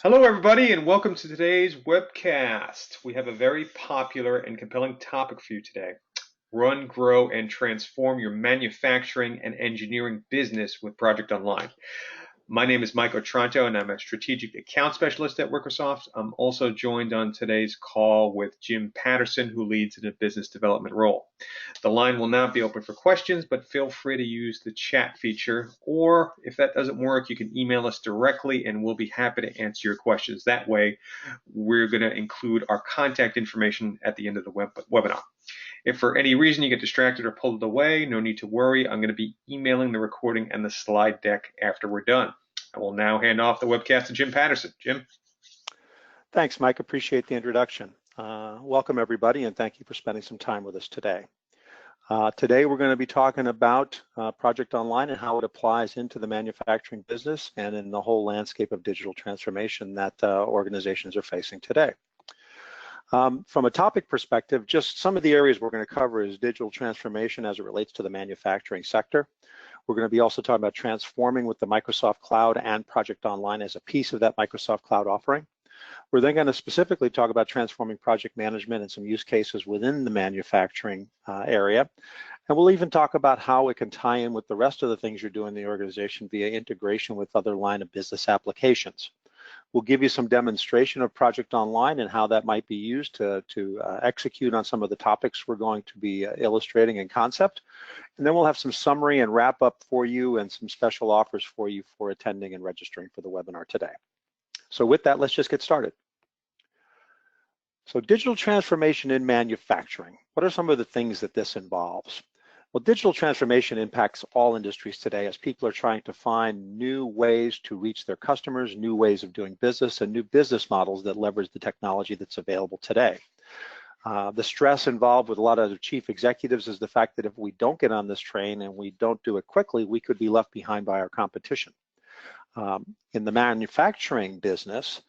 Hello, everybody, and welcome to today's webcast. We have a very popular and compelling topic for you today. Run, grow, and transform your manufacturing and engineering business with Project Online. My name is Mike Otranto, and I'm a strategic account specialist at Microsoft. I'm also joined on today's call with Jim Patterson, who leads in a business development role. The line will now be open for questions, but feel free to use the chat feature, or if that doesn't work, you can email us directly, and we'll be happy to answer your questions that way. We're going to include our contact information at the end of the webinar. If for any reason you get distracted or pulled away, no need to worry. I'm going to be emailing the recording and the slide deck after we're done. I will now hand off the webcast to Jim Patterson. Jim. Thanks, Mike. Appreciate the introduction. Welcome, everybody, and thank you for spending some time with us today. Today, we're going to be talking about Project Online and how it applies into the manufacturing business and in the whole landscape of digital transformation that organizations are facing today. From a topic perspective, just some of the areas we're going to cover is digital transformation as it relates to the manufacturing sector. We're going to be also talking about transforming with the Microsoft Cloud and Project Online as a piece of that Microsoft Cloud offering. We're then going to specifically talk about transforming project management and some use cases within the manufacturing area. And we'll even talk about how it can tie in with the rest of the things you're doing in the organization via integration with other line of business applications. We'll give you some demonstration of Project Online and how that might be used to execute on some of the topics we're going to be illustrating in concept. And then we'll have some summary and wrap up for you and some special offers for you for attending and registering for the webinar today. So with that, let's just get started. So digital transformation in manufacturing. What are some of the things that this involves? Well, digital transformation impacts all industries today as people are trying to find new ways to reach their customers, new ways of doing business, and new business models that leverage the technology that's available today. The stress involved with a lot of the chief executives is the fact that if we don't get on this train and we don't do it quickly, we could be left behind by our competition. In the manufacturing business,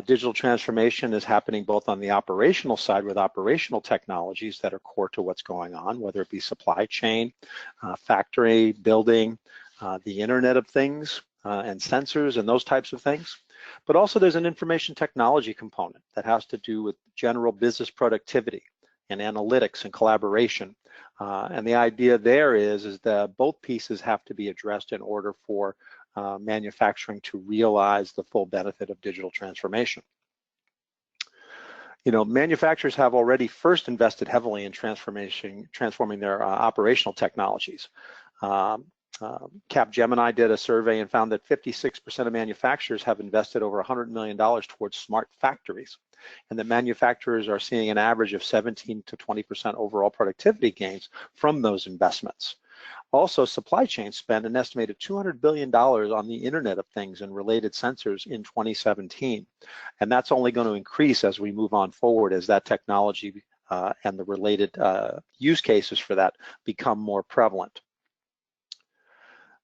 digital transformation is happening both on the operational side with operational technologies that are core to what's going on, whether it be supply chain, factory, building, the Internet of Things, and sensors and those types of things. But also there's an information technology component that has to do with general business productivity and analytics and collaboration. And the idea there is that both pieces have to be addressed in order for manufacturing to realize the full benefit of digital transformation. You know, manufacturers have already first invested heavily in transforming their operational technologies. Capgemini did a survey and found that 56% of manufacturers have invested over $100 million towards smart factories, and that manufacturers are seeing an average of 17 to 20% overall productivity gains from those investments. Also, supply chains spent an estimated $200 billion on the Internet of Things and related sensors in 2017. And that's only going to increase as we move on forward as that technology and the related use cases for that become more prevalent.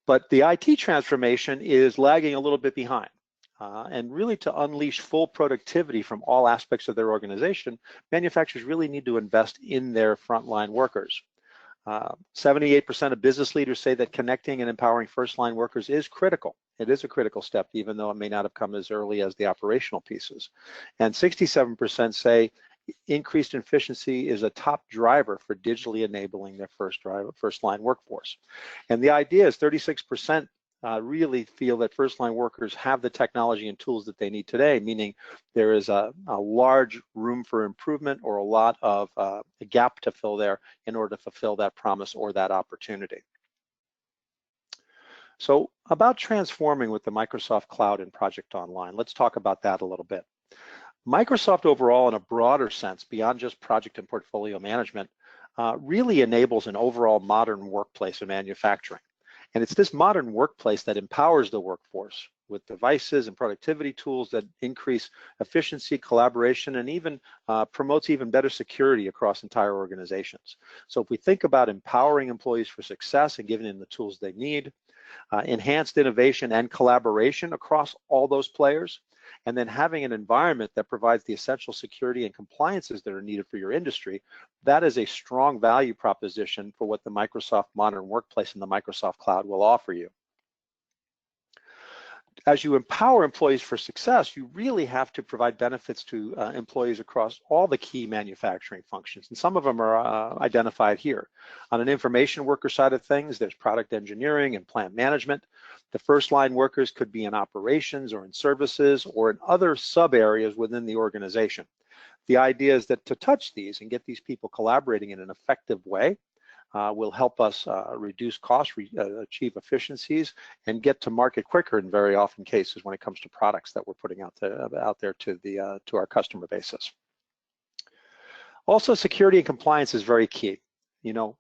But the IT transformation is lagging a little bit behind. And really to unleash full productivity from all aspects of their organization, manufacturers really need to invest in their frontline workers. 78% of business leaders say that connecting and empowering first-line workers is critical. It is a critical step, even though it may not have come as early as the operational pieces. And 67% say increased efficiency is a top driver for digitally enabling their first-line workforce. And the idea is 36% really feel that first-line workers have the technology and tools that they need today, meaning there is a large room for improvement or a lot of a gap to fill there in order to fulfill that promise or that opportunity. So about transforming with the Microsoft Cloud and Project Online, let's talk about that a little bit. Microsoft overall, in a broader sense, beyond just project and portfolio management, really enables an overall modern workplace in manufacturing. And it's this modern workplace that empowers the workforce with devices and productivity tools that increase efficiency, collaboration, and even promotes even better security across entire organizations. So if we think about empowering employees for success and giving them the tools they need, enhanced innovation and collaboration across all those players, and then having an environment that provides the essential security and compliances that are needed for your industry, that is a strong value proposition for what the Microsoft Modern Workplace and the Microsoft Cloud will offer you. as you empower employees for success, you really have to provide benefits to employees across all the key manufacturing functions. And some of them are identified here. On an information worker side of things, there's product engineering and plant management. The first line workers could be in operations or in services or in other sub areas within the organization. The idea is that to touch these and get these people collaborating in an effective way will help us reduce costs, achieve efficiencies, and get to market quicker in very often cases when it comes to products that we're putting out there to our customer bases. Also, security and compliance is very key. You know,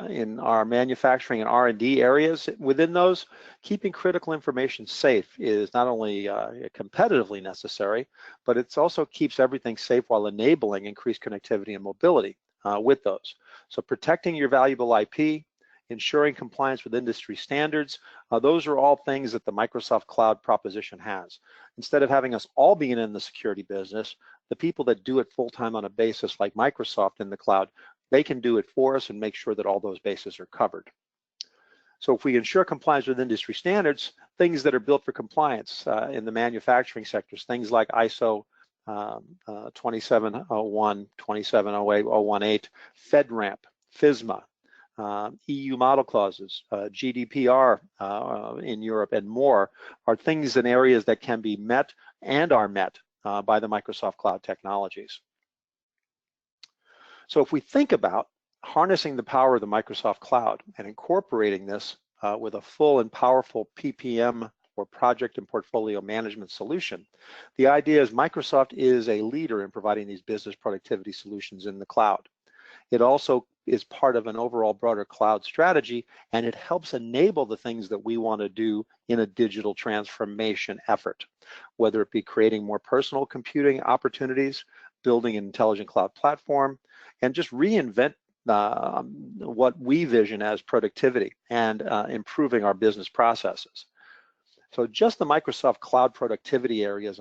in our manufacturing and R&D areas, within those, keeping critical information safe is not only competitively necessary, but it also keeps everything safe while enabling increased connectivity and mobility with those. So protecting your valuable IP, ensuring compliance with industry standards, those are all things that the Microsoft Cloud proposition has. Instead of having us all being in the security business, the people that do it full-time on a basis like Microsoft in the cloud, they can do it for us and make sure that all those bases are covered. So if we ensure compliance with industry standards, things that are built for compliance in the manufacturing sectors, things like ISO 2701, 2708, 018, FedRAMP, FISMA, EU model clauses, GDPR in Europe, and more are things and areas that can be met and are met by the Microsoft Cloud technologies. So if we think about harnessing the power of the Microsoft Cloud and incorporating this with a full and powerful PPM or project and portfolio management solution, the idea is Microsoft is a leader in providing these business productivity solutions in the cloud. It also is part of an overall broader cloud strategy, and it helps enable the things that we want to do in a digital transformation effort, whether it be creating more personal computing opportunities, building an intelligent cloud platform, and just reinvent what we vision as productivity and improving our business processes. So just the Microsoft Cloud productivity areas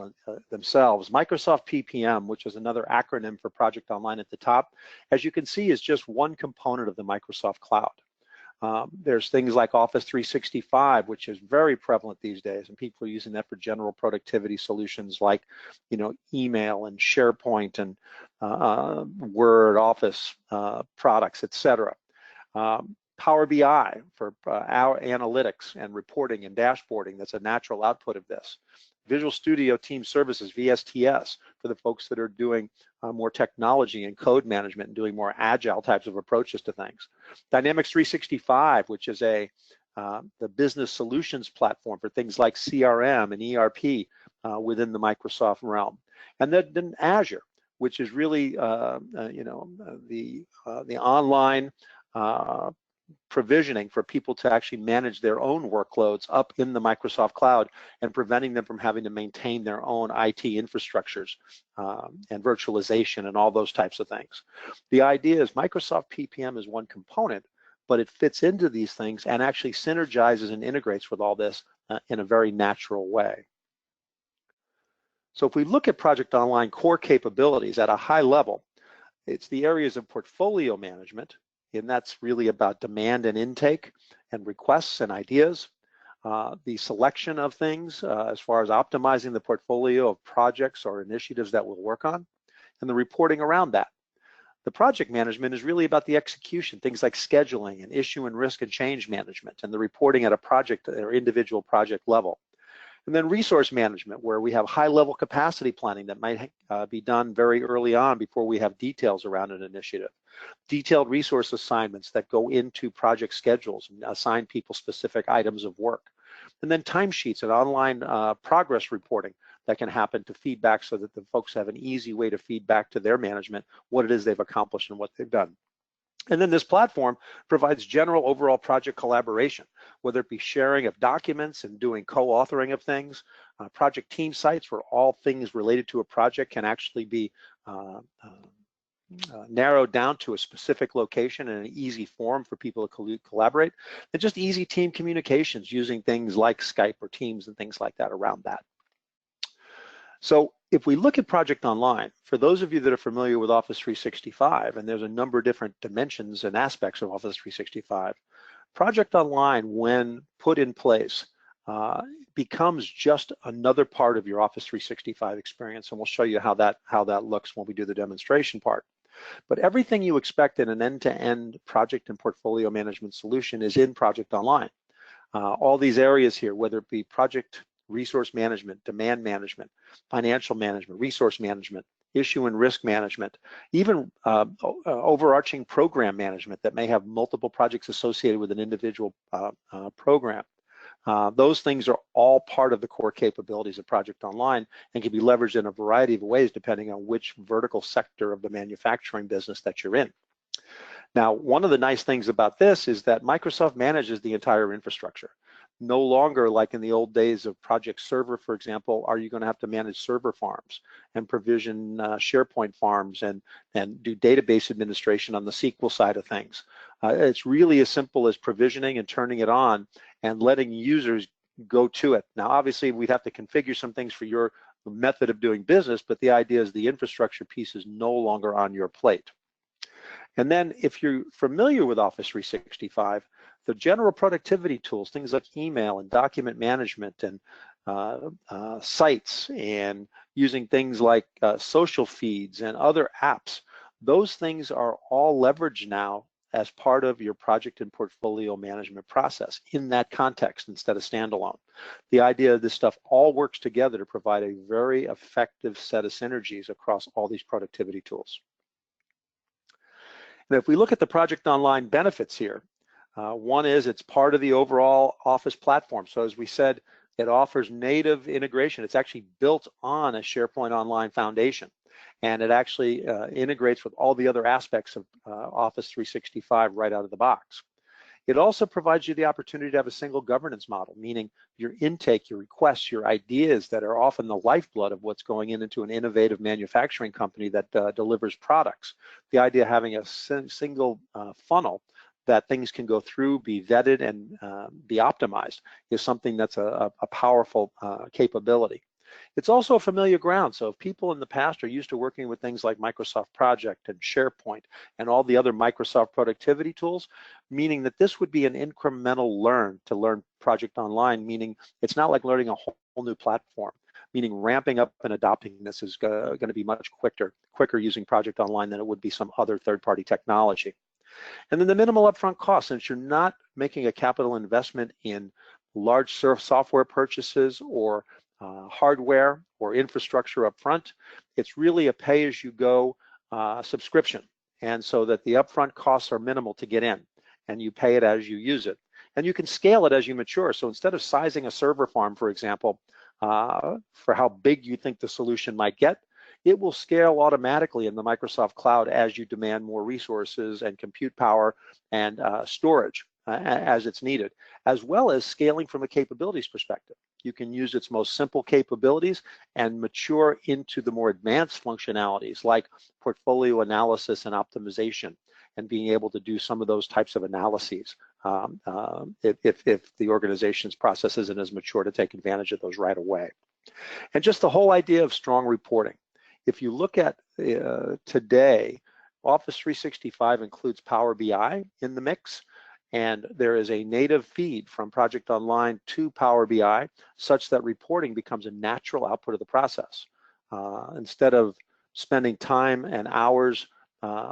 themselves, Microsoft PPM, which is another acronym for Project Online at the top, as you can see, is just one component of the Microsoft Cloud. There's things like Office 365, which is very prevalent these days, and people are using that for general productivity solutions like, you know, email and SharePoint and Word, Office products, etc. Power BI for our analytics and reporting and dashboarding. That's a natural output of this. Visual Studio Team Services, VSTS, for the folks that are doing more technology and code management and doing more agile types of approaches to things. Dynamics 365, which is the business solutions platform for things like CRM and ERP within the Microsoft realm. And then Azure, which is really you know, the online provisioning for people to actually manage their own workloads up in the Microsoft Cloud and preventing them from having to maintain their own IT infrastructures and virtualization and all those types of things. The idea is Microsoft PPM is one component, but it fits into these things and actually synergizes and integrates with all this in a very natural way. So if we look at Project Online core capabilities at a high level, it's the areas of portfolio management, and that's really about demand and intake and requests and ideas, the selection of things as far as optimizing the portfolio of projects or initiatives that we'll work on, and the reporting around that. The project management is really about the execution, things like scheduling and issue and risk and change management, and the reporting at a project or individual project level. And then resource management, where we have high-level capacity planning that might be done very early on before we have details around an initiative. Detailed resource assignments that go into project schedules and assign people specific items of work. And then timesheets and online progress reporting that can happen to feedback so that the folks have an easy way to feedback to their management what it is they've accomplished and what they've done. And then this platform provides general overall project collaboration, whether it be sharing of documents and doing co-authoring of things, project team sites where all things related to a project can actually be narrowed down to a specific location in an easy form for people to collaborate, and just easy team communications using things like Skype or Teams and things like that around that. So if we look at Project Online, for those of you that are familiar with Office 365, and there's a number of different dimensions and aspects of Office 365, Project Online, when put in place, becomes just another part of your Office 365 experience, and we'll show you how that looks when we do the demonstration part. But everything you expect in an end-to-end project and portfolio management solution is in Project Online. All these areas here, whether it be project resource management, demand management, financial management, resource management, issue and risk management, even overarching program management that may have multiple projects associated with an individual program. Those things are all part of the core capabilities of Project Online and can be leveraged in a variety of ways depending on which vertical sector of the manufacturing business that you're in. Now, one of the nice things about this is that Microsoft manages the entire infrastructure. No longer like in the old days of Project Server, for example, are you going to have to manage server farms and provision SharePoint farms and do database administration on the SQL side of things. It's really as simple as provisioning and turning it on and letting users go to it. Now, obviously, we'd have to configure some things for your method of doing business, but the idea is the infrastructure piece is no longer on your plate. And then if you're familiar with Office 365, the general productivity tools, things like email and document management and sites and using things like social feeds and other apps, those things are all leveraged now as part of your project and portfolio management process in that context instead of standalone. The idea of this stuff all works together to provide a very effective set of synergies across all these productivity tools. And if we look at the Project Online benefits here, one is it's part of the overall Office platform. So as we said, it offers native integration. It's actually built on a SharePoint Online foundation, and it actually integrates with all the other aspects of Office 365 right out of the box. It also provides you the opportunity to have a single governance model, meaning your intake, your requests, your ideas that are often the lifeblood of what's going into an innovative manufacturing company that delivers products. The idea of having a single funnel that things can go through, be vetted, and be optimized is something that's a powerful capability. It's also a familiar ground. So if people in the past are used to working with things like Microsoft Project and SharePoint and all the other Microsoft productivity tools, meaning that this would be an incremental learn to learn Project Online, meaning it's not like learning a whole new platform, meaning ramping up and adopting this is going to be much quicker using Project Online than it would be some other third-party technology. And then the minimal upfront cost, since you're not making a capital investment in large software purchases or hardware or infrastructure up front, it's really a pay-as-you-go subscription. And so that the upfront costs are minimal to get in, and you pay it as you use it. And you can scale it as you mature. So instead of sizing a server farm, for example, for how big you think the solution might get, it will scale automatically in the Microsoft Cloud as you demand more resources and compute power and storage as it's needed, as well as scaling from a capabilities perspective. You can use its most simple capabilities and mature into the more advanced functionalities like portfolio analysis and optimization, and being able to do some of those types of analyses if the organization's process isn't as mature to take advantage of those right away. And just the whole idea of strong reporting. If you look at today, Office 365 includes Power BI in the mix, and there is a native feed from Project Online to Power BI such that reporting becomes a natural output of the process. Instead of spending time and hours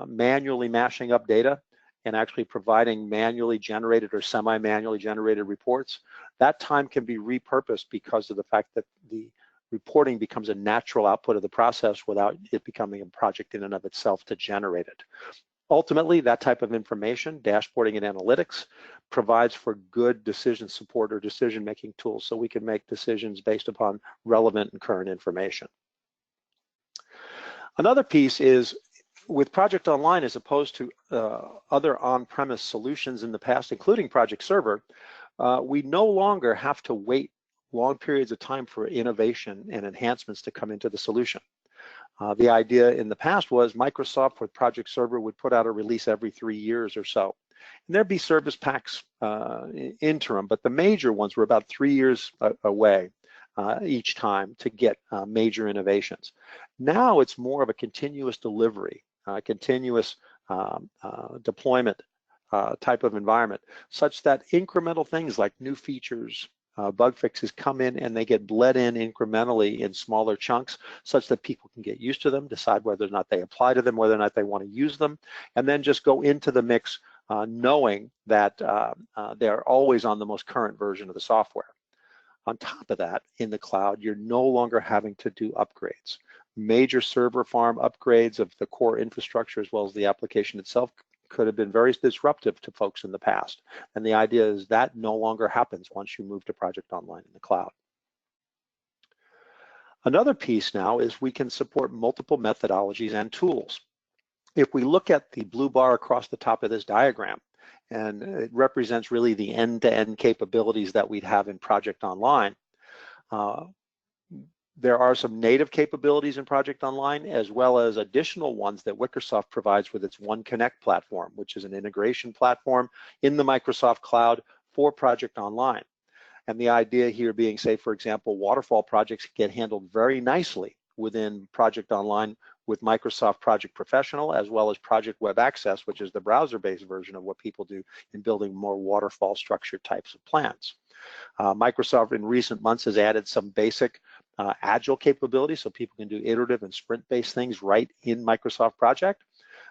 manually mashing up data and actually providing manually generated or semi-manually generated reports, that time can be repurposed because of the fact that the reporting becomes a natural output of the process without it becoming a project in and of itself to generate it. Ultimately, that type of information, dashboarding and analytics, provides for good decision support or decision-making tools so we can make decisions based upon relevant and current information. Another piece is with Project Online, as opposed to other on-premise solutions in the past, including Project Server, we no longer have to wait long periods of time for innovation and enhancements to come into the solution. The idea in the past was Microsoft with Project Server would put out a release every 3 years or so. And there'd be service packs interim, but the major ones were about 3 years away each time to get major innovations. Now it's more of a continuous delivery, continuous deployment type of environment, such that incremental things like new features, Bug fixes come in and they get bled in incrementally in smaller chunks such that people can get used to them, decide whether or not they apply to them, whether or not they want to use them, and then just go into the mix knowing that they're always on the most current version of the software. On top of that, in the cloud, you're no longer having to do upgrades. Major server farm upgrades of the core infrastructure as well as the application itself could have been very disruptive to folks in the past. And the idea is that no longer happens once you move to Project Online in the cloud. Another piece now is we can support multiple methodologies and tools. If we look at the blue bar across the top of this diagram, and it represents really the end-to-end capabilities that we'd have in Project Online, there are some native capabilities in Project Online, as well as additional ones that Wickersoft provides with its One Connect platform, which is an integration platform in the Microsoft cloud for Project Online. And the idea here being, say, for example, waterfall projects get handled very nicely within Project Online with Microsoft Project Professional, as well as Project Web Access, which is the browser-based version of what people do in building more waterfall structured types of plans. Microsoft in recent months has added some basic agile capabilities so people can do iterative and sprint-based things right in Microsoft Project.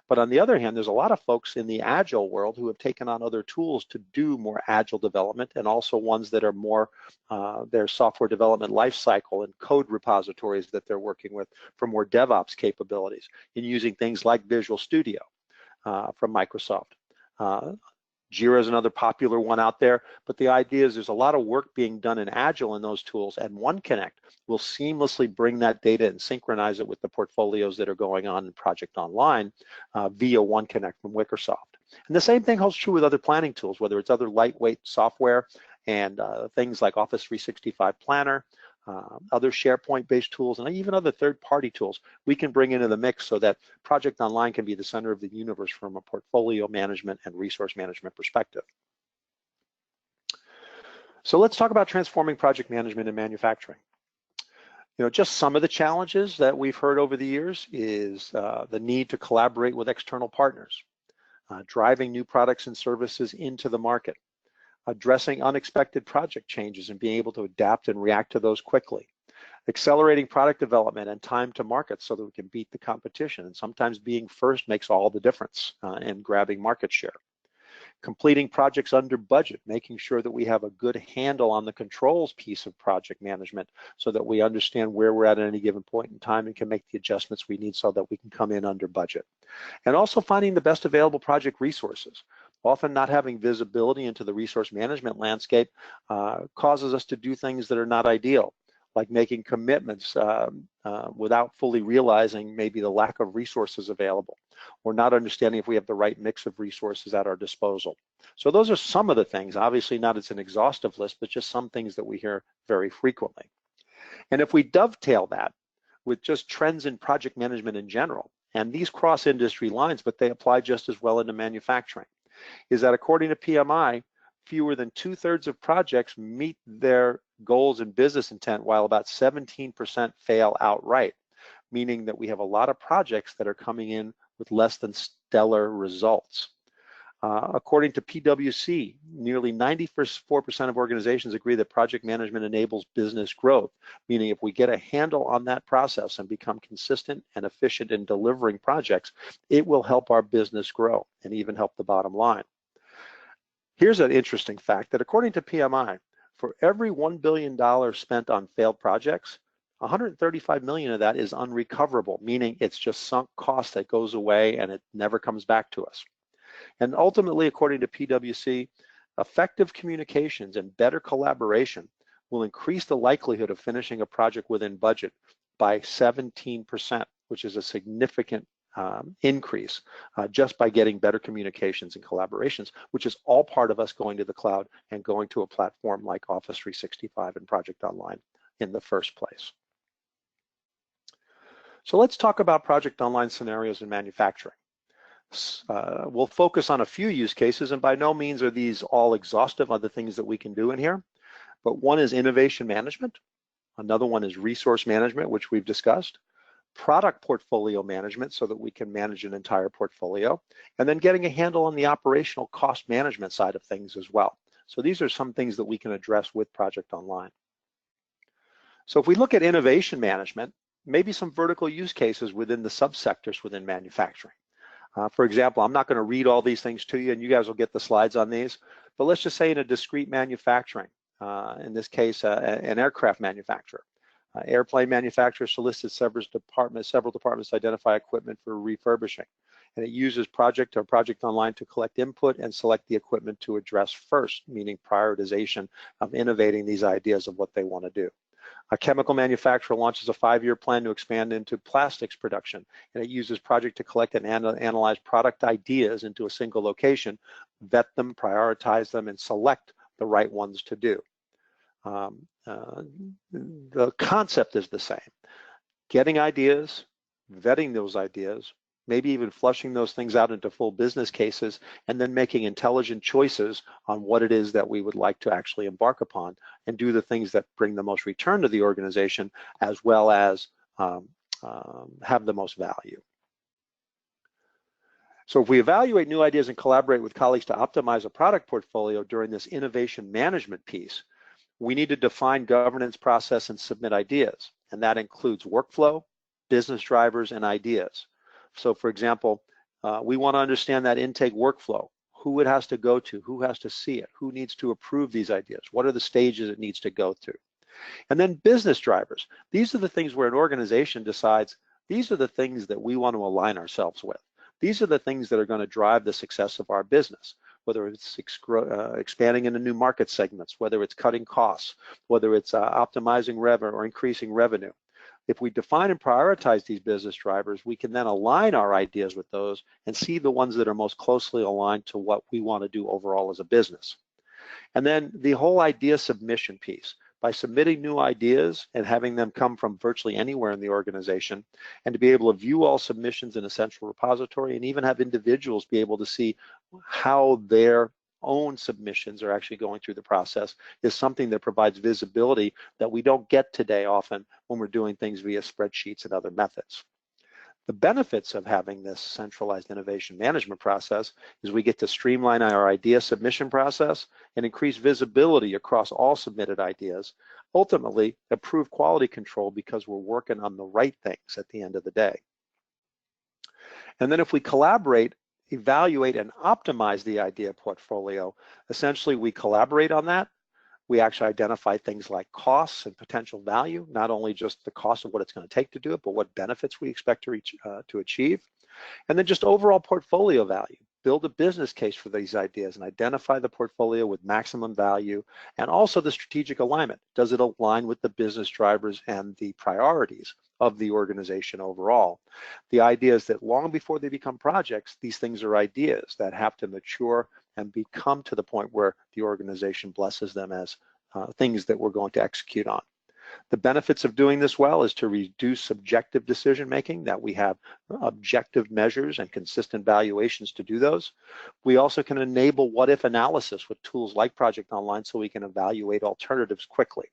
But on the other hand, there's a lot of folks in the agile world who have taken on other tools to do more agile development, and also ones that are more their software development lifecycle and code repositories that they're working with for more DevOps capabilities in using things like Visual Studio from Microsoft. Jira is another popular one out there, but the idea is there's a lot of work being done in Agile in those tools, and OneConnect will seamlessly bring that data and synchronize it with the portfolios that are going on in Project Online via OneConnect from Wickersoft. And the same thing holds true with other planning tools, whether it's other lightweight software and things like Office 365 Planner, other SharePoint-based tools, and even other third-party tools we can bring into the mix so that Project Online can be the center of the universe from a portfolio management and resource management perspective. So let's talk about transforming project management and manufacturing. You know, just some of the challenges that we've heard over the years is the need to collaborate with external partners, driving new products and services into the market, addressing unexpected project changes and being able to adapt and react to those quickly, accelerating product development and time to market so that we can beat the competition. And sometimes being first makes all the difference in grabbing market share. Completing projects under budget, making sure that we have a good handle on the controls piece of project management so that we understand where we're at any given point in time and can make the adjustments we need so that we can come in under budget. And also finding the best available project resources. Often not having visibility into the resource management landscape causes us to do things that are not ideal, like making commitments without fully realizing maybe the lack of resources available, or not understanding if we have the right mix of resources at our disposal. So those are some of the things, obviously not as an exhaustive list, but just some things that we hear very frequently. And if we dovetail that with just trends in project management in general, and these cross industry lines, but they apply just as well into manufacturing, is that according to PMI, fewer than 2/3 of projects meet their goals and business intent, while about 17% fail outright, meaning that we have a lot of projects that are coming in with less than stellar results. According to PwC, nearly 94% of organizations agree that project management enables business growth, meaning if we get a handle on that process and become consistent and efficient in delivering projects, it will help our business grow and even help the bottom line. Here's an interesting fact that according to PMI, for every $1 billion spent on failed projects, 135 million of that is unrecoverable, meaning it's just sunk cost that goes away and it never comes back to us. And ultimately, according to PwC, effective communications and better collaboration will increase the likelihood of finishing a project within budget by 17%, which is a significant increase just by getting better communications and collaborations, which is all part of us going to the cloud and going to a platform like Office 365 and Project Online in the first place. So let's talk about Project Online scenarios in manufacturing. We'll focus on a few use cases, and by no means are these all exhaustive of the things that we can do in here, but one is innovation management. Another one is resource management, which we've discussed. Product portfolio management so that we can manage an entire portfolio, and then getting a handle on the operational cost management side of things as well. So these are some things that we can address with Project Online. So if we look at innovation management, maybe some vertical use cases within the subsectors within manufacturing. For example, I'm not going to read all these things to you, and you guys will get the slides on these, but let's just say in a discrete manufacturing, in this case, an aircraft manufacturer. Airplane manufacturer solicits several departments to identify equipment for refurbishing, and it uses Project Online to collect input and select the equipment to address first, meaning prioritization of innovating these ideas of what they want to do. A chemical manufacturer launches a 5-year plan to expand into plastics production, and it uses Project to collect and analyze product ideas into a single location, vet them, prioritize them, and select the right ones to do. The concept is the same. Getting ideas, vetting those ideas, maybe even flushing those things out into full business cases, and then making intelligent choices on what it is that we would like to actually embark upon and do the things that bring the most return to the organization, as well as have the most value. So if we evaluate new ideas and collaborate with colleagues to optimize a product portfolio during this innovation management piece, we need to define governance process and submit ideas, and that includes workflow, business drivers, and ideas. So for example, we want to understand that intake workflow, who it has to go to, who has to see it, who needs to approve these ideas, what are the stages it needs to go through. And then business drivers. These are the things where an organization decides, these are the things that we want to align ourselves with. These are the things that are going to drive the success of our business, whether it's expanding into new market segments, whether it's cutting costs, whether it's optimizing revenue or increasing revenue. If we define and prioritize these business drivers, we can then align our ideas with those and see the ones that are most closely aligned to what we want to do overall as a business. And then the whole idea submission piece. By submitting new ideas and having them come from virtually anywhere in the organization, and to be able to view all submissions in a central repository and even have individuals be able to see how their own submissions are actually going through the process, is something that provides visibility that we don't get today often when we're doing things via spreadsheets and other methods. The benefits of having this centralized innovation management process is we get to streamline our idea submission process and increase visibility across all submitted ideas, ultimately improve quality control because we're working on the right things at the end of the day. And then if we collaborate, evaluate, and optimize the idea portfolio, essentially we collaborate on that. We actually identify things like costs and potential value, not only just the cost of what it's going to take to do it, but what benefits we expect to achieve. And then just overall portfolio value. Build a business case for these ideas and identify the portfolio with maximum value, and also the strategic alignment. Does it align with the business drivers and the priorities of the organization overall? The idea is that long before they become projects, these things are ideas that have to mature and become to the point where the organization blesses them as things that we're going to execute on. The benefits of doing this well is to reduce subjective decision making, that we have objective measures and consistent valuations to do those. We also can enable what-if analysis with tools like Project Online so we can evaluate alternatives quickly.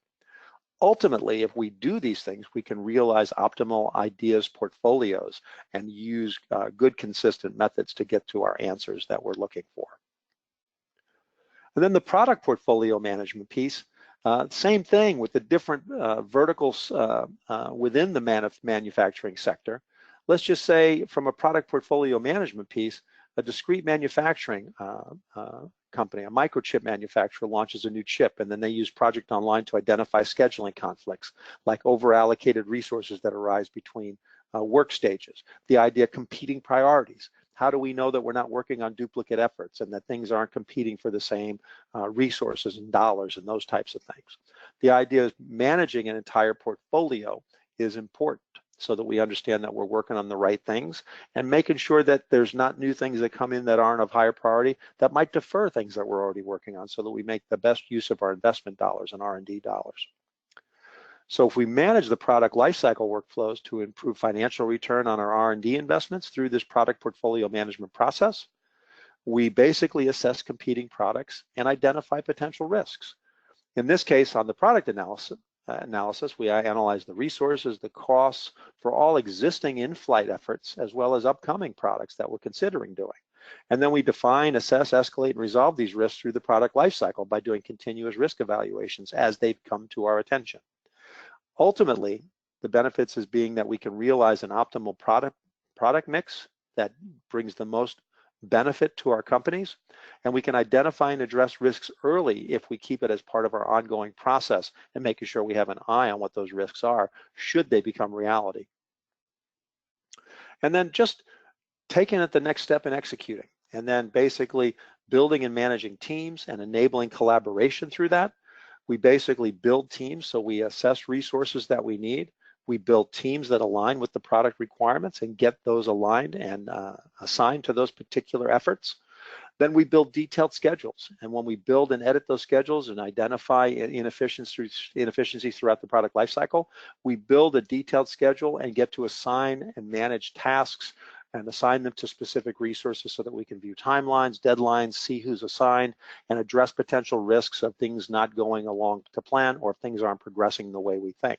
Ultimately, if we do these things, we can realize optimal ideas portfolios and use good consistent methods to get to our answers that we're looking for. And then the product portfolio management piece, same thing with the different verticals within the manufacturing sector. Let's just say from a product portfolio management piece, a discrete manufacturing company, a microchip manufacturer, launches a new chip, and then they use Project Online to identify scheduling conflicts, like over-allocated resources that arise between work stages. The idea of competing priorities. How do we know that we're not working on duplicate efforts and that things aren't competing for the same resources and dollars and those types of things? The idea of managing an entire portfolio is important so that we understand that we're working on the right things and making sure that there's not new things that come in that aren't of higher priority that might defer things that we're already working on, so that we make the best use of our investment dollars and R&D dollars. So if we manage the product lifecycle workflows to improve financial return on our R&D investments through this product portfolio management process, we basically assess competing products and identify potential risks. In this case, on the product analysis, we analyze the resources, the costs for all existing in-flight efforts, as well as upcoming products that we're considering doing. And then we define, assess, escalate, and resolve these risks through the product lifecycle by doing continuous risk evaluations as they've come to our attention. Ultimately, the benefits is being that we can realize an optimal product mix that brings the most benefit to our companies, and we can identify and address risks early if we keep it as part of our ongoing process and making sure we have an eye on what those risks are should they become reality. And then just taking it the next step in executing, and then basically building and managing teams and enabling collaboration through that. We basically build teams, so we assess resources that we need. We build teams that align with the product requirements and get those aligned and assigned to those particular efforts. Then we build detailed schedules. And when we build and edit those schedules and identify inefficiencies throughout the product lifecycle, we build a detailed schedule and get to assign and manage tasks and assign them to specific resources so that we can view timelines, deadlines, see who's assigned, and address potential risks of things not going along to plan or if things aren't progressing the way we think.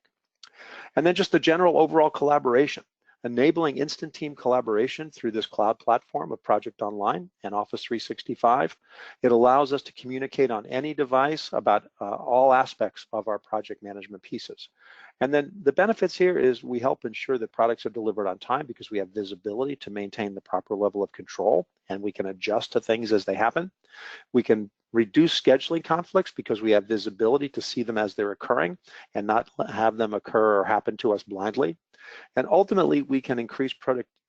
And then just the general overall collaboration, enabling instant team collaboration through this cloud platform of Project Online and Office 365. It allows us to communicate on any device about all aspects of our project management pieces. And then the benefits here is we help ensure that products are delivered on time because we have visibility to maintain the proper level of control, and we can adjust to things as they happen. We can reduce scheduling conflicts because we have visibility to see them as they're occurring and not have them occur or happen to us blindly. And ultimately, we can increase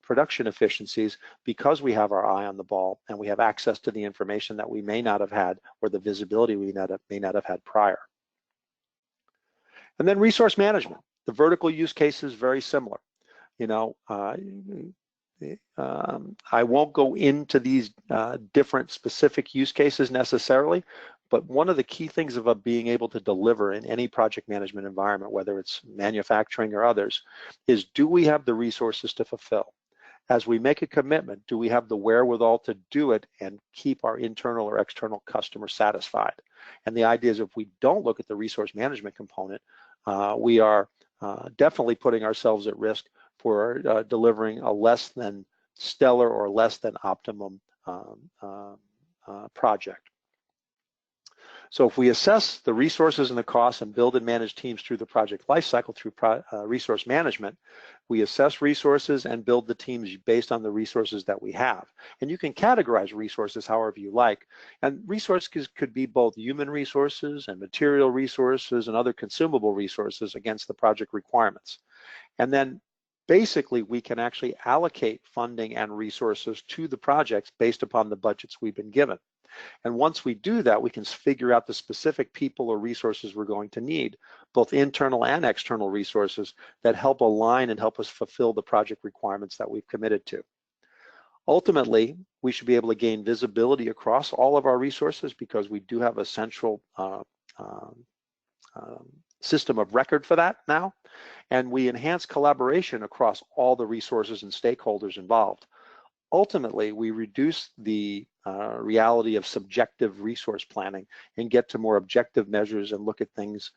production efficiencies because we have our eye on the ball and we have access to the information that we may not have had or the visibility we may not have had prior. And then resource management. The vertical use case is very similar. You know, I won't go into these different specific use cases necessarily, but one of the key things about being able to deliver in any project management environment, whether it's manufacturing or others, is do we have the resources to fulfill? As we make a commitment, do we have the wherewithal to do it and keep our internal or external customers satisfied? And the idea is if we don't look at the resource management component, we are definitely putting ourselves at risk for delivering a less than stellar or less than optimum project. So if we assess the resources and the costs and build and manage teams through the project lifecycle through resource management, we assess resources and build the teams based on the resources that we have. And you can categorize resources however you like. And resources could be both human resources and material resources and other consumable resources against the project requirements. And then basically we can actually allocate funding and resources to the projects based upon the budgets we've been given. And once we do that, we can figure out the specific people or resources we're going to need, both internal and external resources that help align and help us fulfill the project requirements that we've committed to. Ultimately, we should be able to gain visibility across all of our resources because we do have a central system of record for that now, and we enhance collaboration across all the resources and stakeholders involved. Ultimately, we reduce the reality of subjective resource planning and get to more objective measures and look at things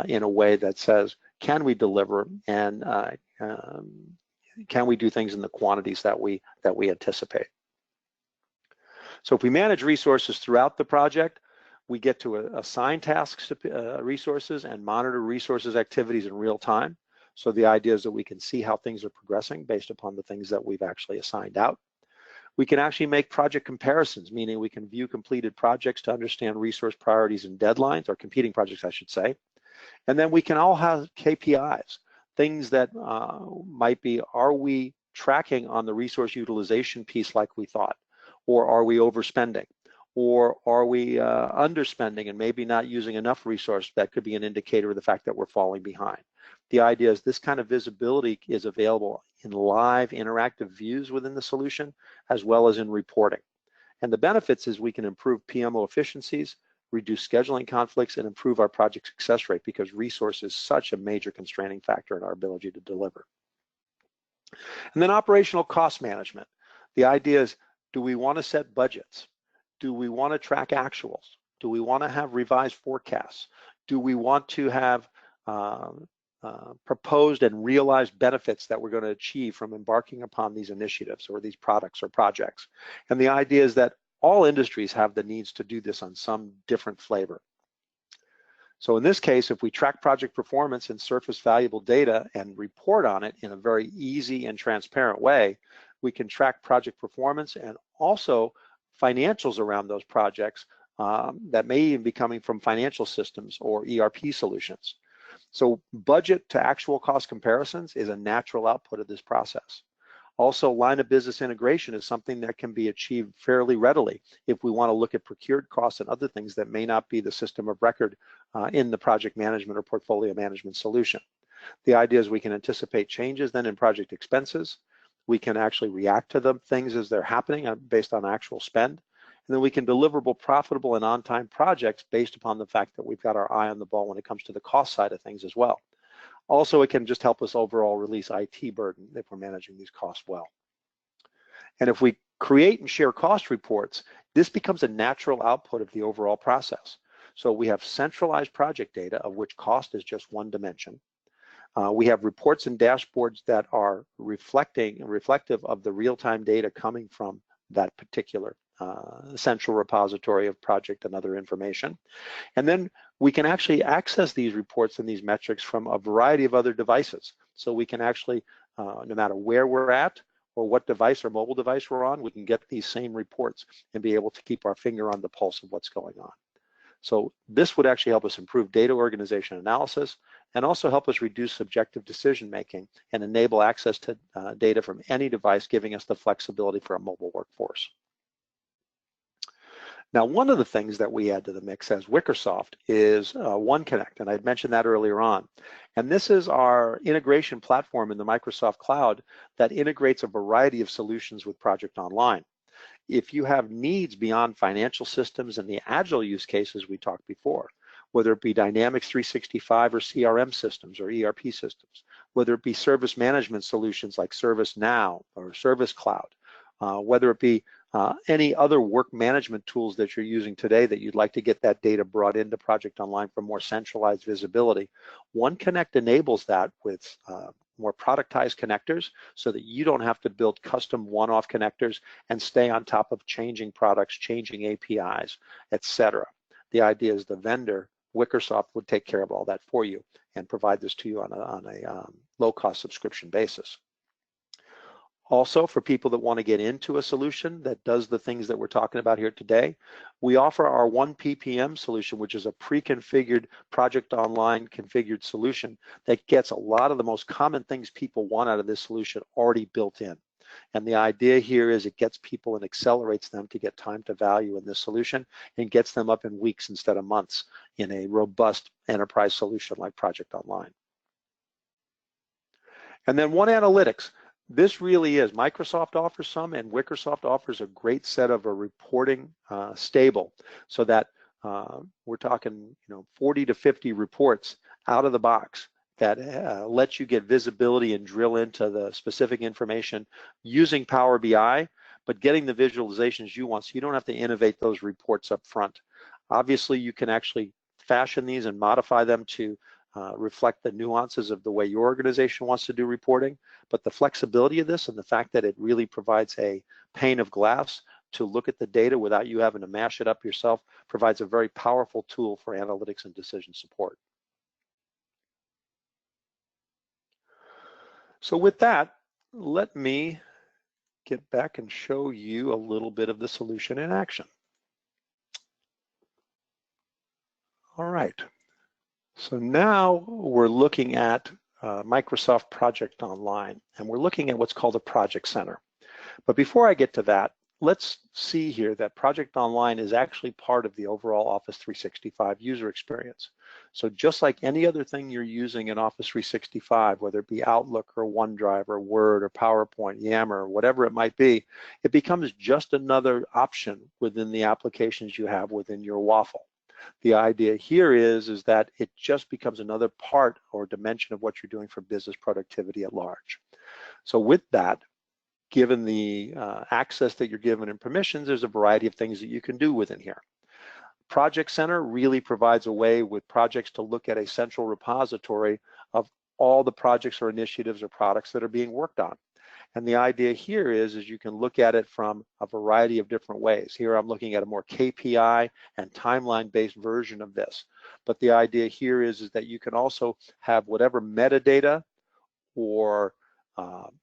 in a way that says, can we deliver and can we do things in the quantities that we anticipate? So if we manage resources throughout the project, we get to assign tasks to resources and monitor resources activities in real time. So the idea is that we can see how things are progressing based upon the things that we've actually assigned out. We can actually make project comparisons, meaning we can view completed projects to understand resource priorities and deadlines, or competing projects, I should say. And then we can all have KPIs, things that might be, are we tracking on the resource utilization piece like we thought? Or are we overspending? Or are we underspending and maybe not using enough resource? That could be an indicator of the fact that we're falling behind. The idea is this kind of visibility is available in live interactive views within the solution, as well as in reporting. And the benefits is we can improve PMO efficiencies, reduce scheduling conflicts, and improve our project success rate because resource is such a major constraining factor in our ability to deliver. And then operational cost management. The idea is, do we want to set budgets? Do we want to track actuals? Do we want to have revised forecasts? Do we want to have proposed and realized benefits that we're going to achieve from embarking upon these initiatives or these products or projects. And the idea is that all industries have the needs to do this on some different flavor. So in this case, if we track project performance and surface valuable data and report on it in a very easy and transparent way, we can track project performance and also financials around those projects that may even be coming from financial systems or ERP solutions. So budget to actual cost comparisons is a natural output of this process. Also, line of business integration is something that can be achieved fairly readily if we want to look at procured costs and other things that may not be the system of record in the project management or portfolio management solution. The idea is we can anticipate changes then in project expenses. We can actually react to them things as they're happening based on actual spend. And then we can deliverable, profitable, and on-time projects based upon the fact that we've got our eye on the ball when it comes to the cost side of things as well. Also, it can just help us overall release IT burden if we're managing these costs well. And if we create and share cost reports, this becomes a natural output of the overall process. So we have centralized project data of which cost is just one dimension. We have reports and dashboards that are reflective of the real-time data coming from that particular central repository of project and other information. And then we can actually access these reports and these metrics from a variety of other devices. So we can actually, no matter where we're at or what device or mobile device we're on, we can get these same reports and be able to keep our finger on the pulse of what's going on. So this would actually help us improve data organization analysis and also help us reduce subjective decision making and enable access to data from any device, giving us the flexibility for a mobile workforce. Now, one of the things that we add to the mix as Wickersoft is OneConnect, and I'd mentioned that earlier on. And this is our integration platform in the Microsoft Cloud that integrates a variety of solutions with Project Online. If you have needs beyond financial systems and the agile use cases we talked before, whether it be Dynamics 365 or CRM systems or ERP systems, whether it be service management solutions like ServiceNow or Service Cloud, whether it be any other work management tools that you're using today that you'd like to get that data brought into Project Online for more centralized visibility, OneConnect enables that with more productized connectors so that you don't have to build custom one-off connectors and stay on top of changing products, changing APIs, etc. The idea is the vendor, Wickersoft, would take care of all that for you and provide this to you on a low-cost subscription basis. Also, for people that want to get into a solution that does the things that we're talking about here today, we offer our One PPM solution, which is a pre-configured Project Online configured solution that gets a lot of the most common things people want out of this solution already built in. And the idea here is it gets people and accelerates them to get time to value in this solution and gets them up in weeks instead of months in a robust enterprise solution like Project Online. And then One Analytics. This really is, Microsoft offers some and Wickersoft offers a great set of a reporting stable so that we're talking 40 to 50 reports out of the box that lets you get visibility and drill into the specific information using Power BI, but getting the visualizations you want so you don't have to innovate those reports up front. Obviously, you can actually fashion these and modify them to reflect the nuances of the way your organization wants to do reporting, but the flexibility of this and the fact that it really provides a pane of glass to look at the data without you having to mash it up yourself provides a very powerful tool for analytics and decision support. So with that, let me get back and show you a little bit of the solution in action. All right. So now we're looking at Microsoft Project Online, and we're looking at what's called a Project Center. But before I get to that, let's see here that Project Online is actually part of the overall Office 365 user experience. So just like any other thing you're using in Office 365, whether it be Outlook or OneDrive or Word or PowerPoint, Yammer, or whatever it might be, it becomes just another option within the applications you have within your waffle. The idea here is that it just becomes another part or dimension of what you're doing for business productivity at large. So with that, given the access that you're given and permissions, there's a variety of things that you can do within here. Project Center really provides a way with projects to look at a central repository of all the projects or initiatives or products that are being worked on. And the idea here is you can look at it from a variety of different ways. Here I'm looking at a more KPI and timeline-based version of this. But the idea here is that you can also have whatever metadata or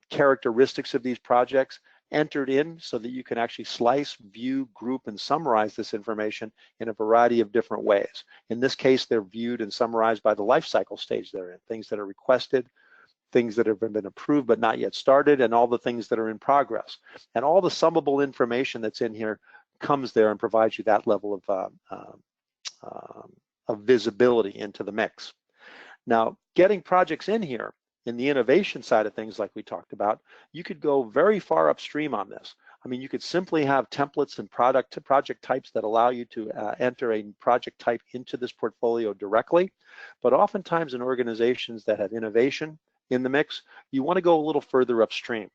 characteristics of these projects entered in so that you can actually slice, view, group, and summarize this information in a variety of different ways. In this case, they're viewed and summarized by the life cycle stage they're in, things that are requested, things that have been approved but not yet started, and all the things that are in progress. And all the summable information that's in here comes there and provides you that level of visibility into the mix. Now, getting projects in here, in the innovation side of things like we talked about, you could go very far upstream on this. I mean, you could simply have templates and project types that allow you to enter a project type into this portfolio directly. But oftentimes in organizations that have innovation in the mix, you want to go a little further upstream.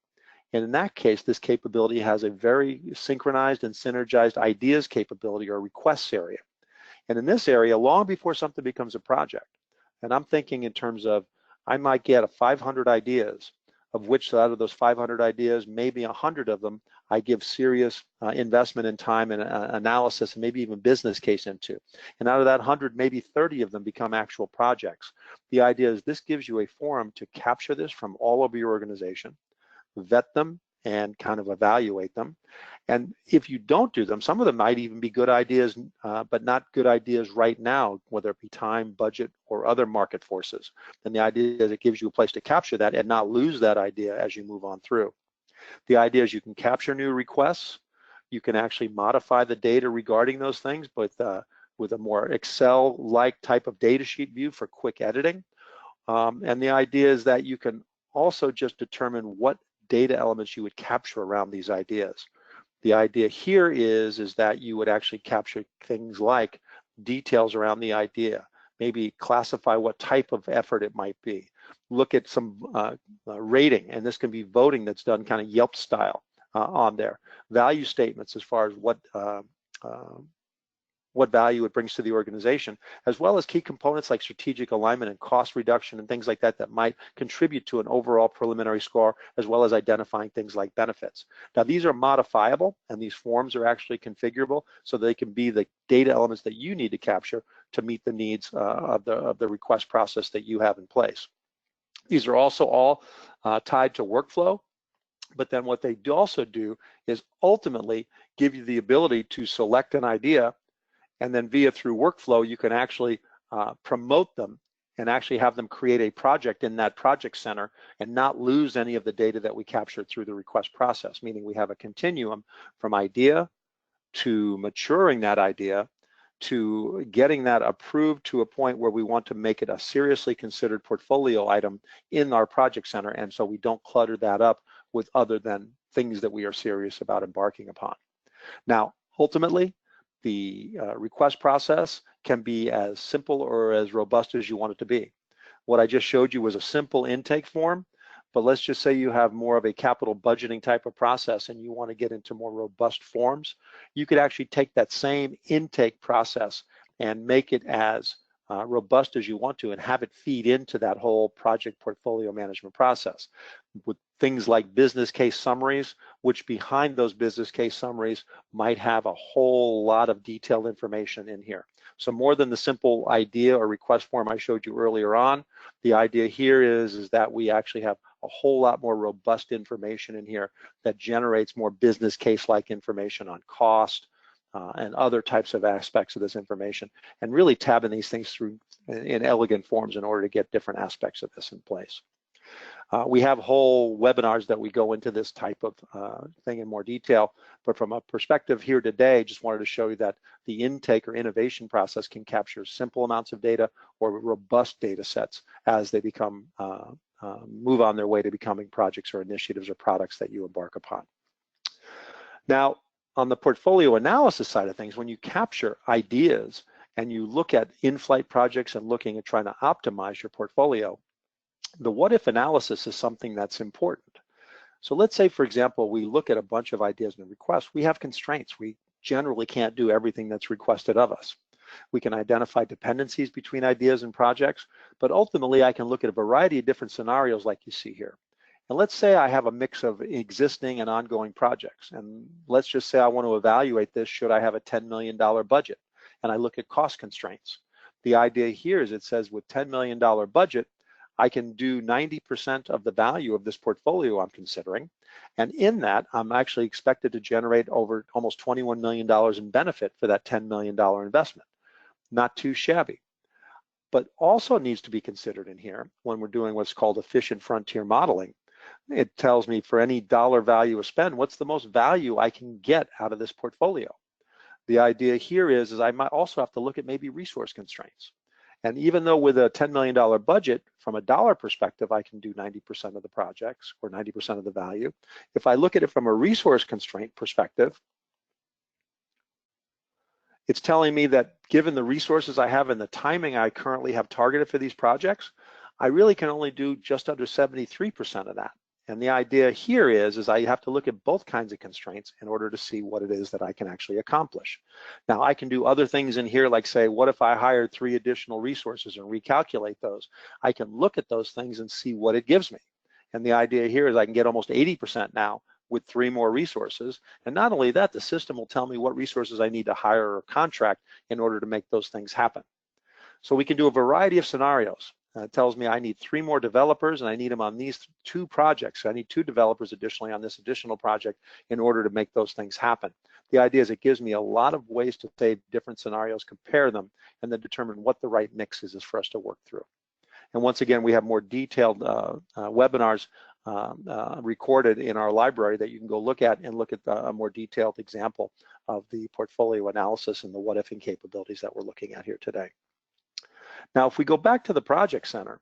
And in that case, this capability has a very synchronized and synergized ideas capability or requests area. And in this area, long before something becomes a project, and I'm thinking in terms of, I might get 500 ideas, of which out of those 500 ideas, maybe 100 of them, I give serious investment in time and analysis and maybe even business case into. And out of that 100, maybe 30 of them become actual projects. The idea is this gives you a forum to capture this from all over your organization, vet them, and kind of evaluate them. And if you don't do them, some of them might even be good ideas, but not good ideas right now, whether it be time, budget, or other market forces. And the idea is it gives you a place to capture that and not lose that idea as you move on through. The idea is you can capture new requests. You can actually modify the data regarding those things, but with a more Excel-like type of data sheet view for quick editing. And the idea is that you can also just determine what data elements you would capture around these ideas. The idea here is that you would actually capture things like details around the idea, maybe classify what type of effort it might be, look at some rating, and this can be voting that's done kind of Yelp style on there, value statements as far as what value it brings to the organization, as well as key components like strategic alignment and cost reduction and things like that that might contribute to an overall preliminary score, as well as identifying things like benefits. Now, these are modifiable, and these forms are actually configurable, so they can be the data elements that you need to capture to meet the needs of the request process that you have in place. These are also all tied to workflow, but then what they also do is ultimately give you the ability to select an idea, and then through workflow, you can actually promote them and actually have them create a project in that project center and not lose any of the data that we captured through the request process, meaning we have a continuum from idea to maturing that idea to getting that approved to a point where we want to make it a seriously considered portfolio item in our project center, and so we don't clutter that up with other than things that we are serious about embarking upon. Now, ultimately, the request process can be as simple or as robust as you want it to be. What I just showed you was a simple intake form, but let's just say you have more of a capital budgeting type of process and you want to get into more robust forms. You could actually take that same intake process and make it as robust as you want to and have it feed into that whole project portfolio management process with things like business case summaries, which behind those business case summaries might have a whole lot of detailed information in here. So more than the simple idea or request form I showed you earlier on, the idea here is that we actually have a whole lot more robust information in here that generates more business case-like information on cost, and other types of aspects of this information, and really tabbing these things through in elegant forms in order to get different aspects of this in place. We have whole webinars that we go into this type of thing in more detail, but from a perspective here today, just wanted to show you that the intake or innovation process can capture simple amounts of data or robust data sets as they become move on their way to becoming projects or initiatives or products that you embark upon. Now, on the portfolio analysis side of things, when you capture ideas and you look at in-flight projects and looking at trying to optimize your portfolio, the what-if analysis is something that's important. So let's say, for example, we look at a bunch of ideas and requests. We have constraints. We generally can't do everything that's requested of us. We can identify dependencies between ideas and projects, but ultimately I can look at a variety of different scenarios like you see here. And let's say I have a mix of existing and ongoing projects. And let's just say I want to evaluate this should I have a $10 million budget. And I look at cost constraints. The idea here is it says with $10 million budget, I can do 90% of the value of this portfolio I'm considering. And in that, I'm actually expected to generate over almost $21 million in benefit for that $10 million investment. Not too shabby. But also needs to be considered in here when we're doing what's called efficient frontier modeling. It tells me for any dollar value of spend, what's the most value I can get out of this portfolio? The idea here is I might also have to look at maybe resource constraints. And even though with a $10 million budget, from a dollar perspective, I can do 90% of the projects or 90% of the value. If I look at it from a resource constraint perspective, it's telling me that given the resources I have and the timing I currently have targeted for these projects, I really can only do just under 73% of that. And the idea here is I have to look at both kinds of constraints in order to see what it is that I can actually accomplish. Now, I can do other things in here, like say, what if I hired 3 additional resources and recalculate those? I can look at those things and see what it gives me. And the idea here is I can get almost 80% now with 3 more resources. And not only that, the system will tell me what resources I need to hire or contract in order to make those things happen. So we can do a variety of scenarios. It tells me I need 3 more developers and I need them on these 2 projects. So I need 2 developers additionally on this additional project in order to make those things happen. The idea is it gives me a lot of ways to say different scenarios, compare them, and then determine what the right mix is for us to work through. And once again, we have more detailed webinars recorded in our library that you can go look at and look at a more detailed example of the portfolio analysis and the what-ifing capabilities that we're looking at here today. Now, if we go back to the project center,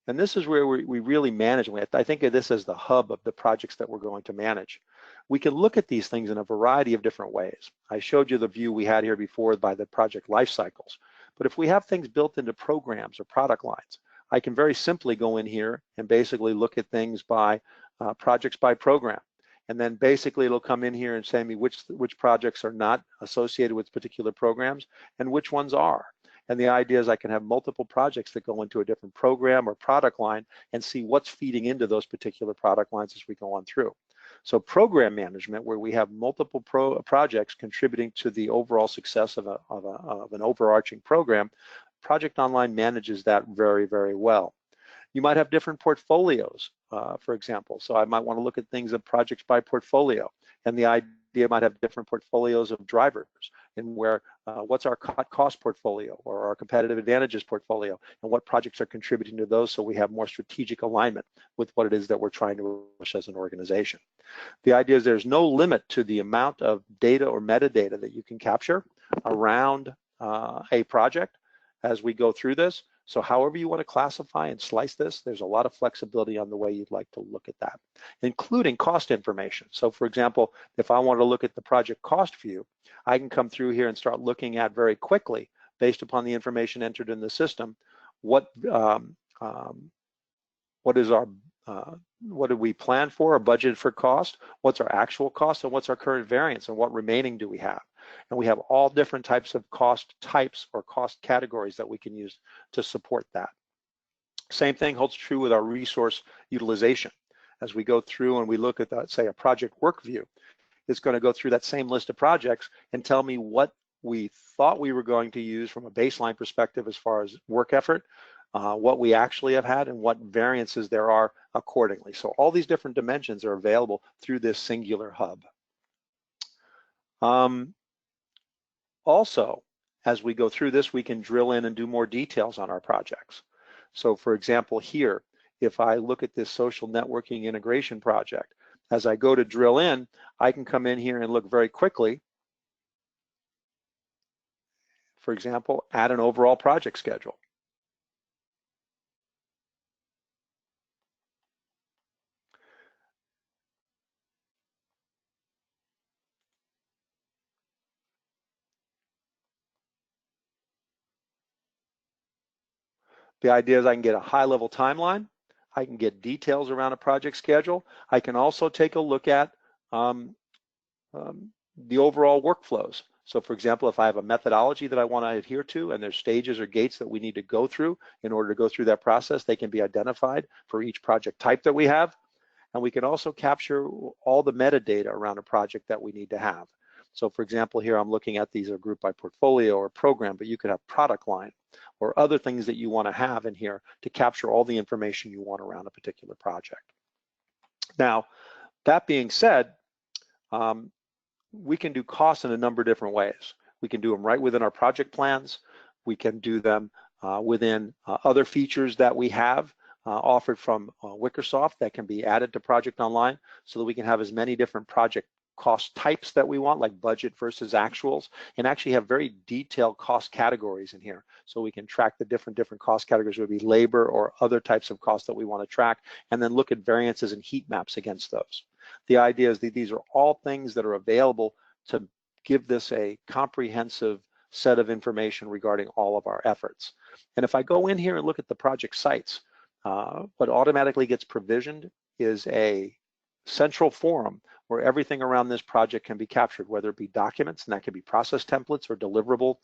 and this is where we really manage, I think of this as the hub of the projects that we're going to manage. We can look at these things in a variety of different ways. I showed you the view we had here before by the project life cycles. But if we have things built into programs or product lines, I can very simply go in here and basically look at things by projects by program. And then basically it'll come in here and say me which projects are not associated with particular programs and which ones are. And the idea is I can have multiple projects that go into a different program or product line and see what's feeding into those particular product lines as we go on through. So program management, where we have multiple projects contributing to the overall success of an overarching program, Project Online manages that very, very well. You might have different portfolios, for example. So I might want to look at things of projects by portfolio, and the idea might have different portfolios of drivers, and where what's our cost portfolio or our competitive advantages portfolio, and what projects are contributing to those, so we have more strategic alignment with what it is that we're trying to accomplish as an organization. The idea is there's no limit to the amount of data or metadata that you can capture around a project as we go through this. So however you want to classify and slice this, there's a lot of flexibility on the way you'd like to look at that, including cost information. So for example, if I want to look at the project cost view, I can come through here and start looking at very quickly, based upon the information entered in the system, what did we plan for, or budget for cost, what's our actual cost, and what's our current variance, and what remaining do we have. And we have all different types of cost types or cost categories that we can use to support that. Same thing holds true with our resource utilization. As we go through and we look at that, say a project work view, it's going to go through that same list of projects and tell me what we thought we were going to use from a baseline perspective as far as work effort, what we actually have had, and what variances there are accordingly. So all these different dimensions are available through this singular hub. Also, as we go through this, we can drill in and do more details on our projects. So for example, here, if I look at this social networking integration project, as I go to drill in, I can come in here and look very quickly. For example, add an overall project schedule. The idea is I can get a high-level timeline. I can get details around a project schedule. I can also take a look at the overall workflows. So for example, if I have a methodology that I want to adhere to and there's stages or gates that we need to go through in order to go through that process, they can be identified for each project type that we have. And we can also capture all the metadata around a project that we need to have. So for example, here I'm looking at these are grouped by portfolio or program, but you could have product line or other things that you want to have in here to capture all the information you want around a particular project. Now, that being said, we can do costs in a number of different ways. We can do them right within our project plans. We can do them within other features that we have offered from Wickersoft that can be added to Project Online so that we can have as many different project cost types that we want, like budget versus actuals, and actually have very detailed cost categories in here. So we can track the different cost categories, would be labor or other types of costs that we want to track, and then look at variances and heat maps against those. The idea is that these are all things that are available to give this a comprehensive set of information regarding all of our efforts. And if I go in here and look at the project sites, what automatically gets provisioned is a central forum where everything around this project can be captured, whether it be documents, and that can be process templates or deliverable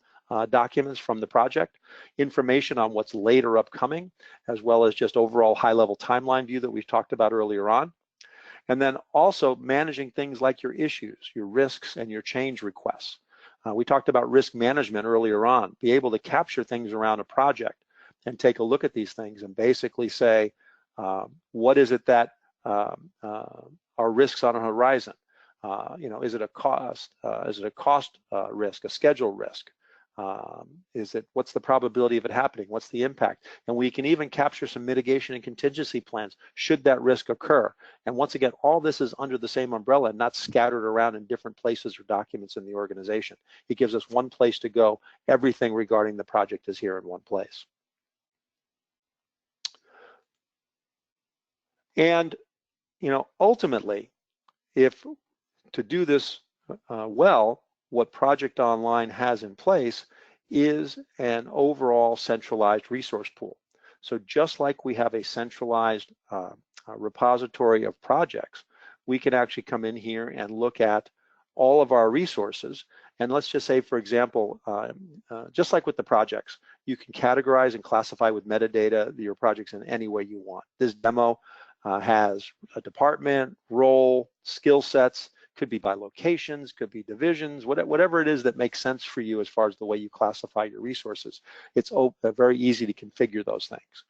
documents from the project, information on what's later upcoming, as well as just overall high-level timeline view that we've talked about earlier on. And then also managing things like your issues, your risks, and your change requests. We talked about risk management earlier on, be able to capture things around a project and take a look at these things and basically say, what is it that are risks on a horizon? Is it a cost? Is it a cost risk, a schedule risk? What's the probability of it happening? What's the impact? And we can even capture some mitigation and contingency plans should that risk occur. And once again, all this is under the same umbrella and not scattered around in different places or documents in the organization. It gives us one place to go. Everything regarding the project is here in one place. And ultimately, if to do this well, what Project Online has in place is an overall centralized resource pool. So just like we have a centralized repository of projects, we can actually come in here and look at all of our resources. And let's just say, for example, just like with the projects, you can categorize and classify with metadata your projects in any way you want. This demo has a department, role, skill sets, could be by locations, could be divisions, whatever it is that makes sense for you as far as the way you classify your resources. It's very easy to configure those things.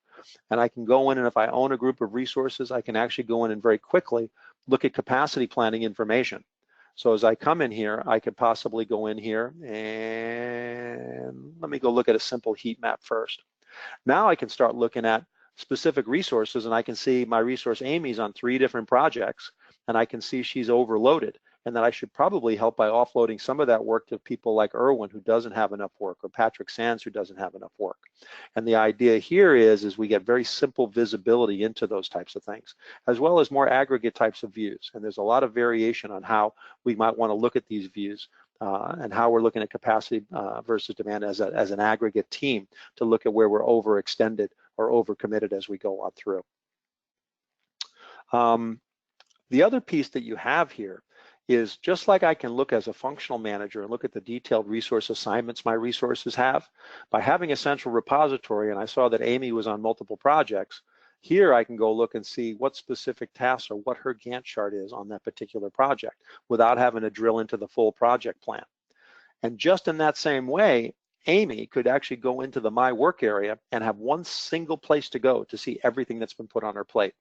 And I can go in, and if I own a group of resources, I can actually go in and very quickly look at capacity planning information. So as I come in here, I could possibly go in here and let me go look at a simple heat map first. Now I can start looking at specific resources, and I can see my resource Amy's on 3 different projects, and I can see she's overloaded, and that I should probably help by offloading some of that work to people like Erwin, who doesn't have enough work, or Patrick Sands, who doesn't have enough work. And the idea here is we get very simple visibility into those types of things, as well as more aggregate types of views. And there's a lot of variation on how we might want to look at these views and how we're looking at capacity versus demand as an aggregate team to look at where we're overextended or overcommitted as we go on through. The other piece that you have here is just like I can look as a functional manager and look at the detailed resource assignments my resources have, by having a central repository, and I saw that Amy was on multiple projects, here I can go look and see what specific tasks or what her Gantt chart is on that particular project without having to drill into the full project plan. And just in that same way, Amy could actually go into the My Work area and have one single place to go to see everything that's been put on her plate.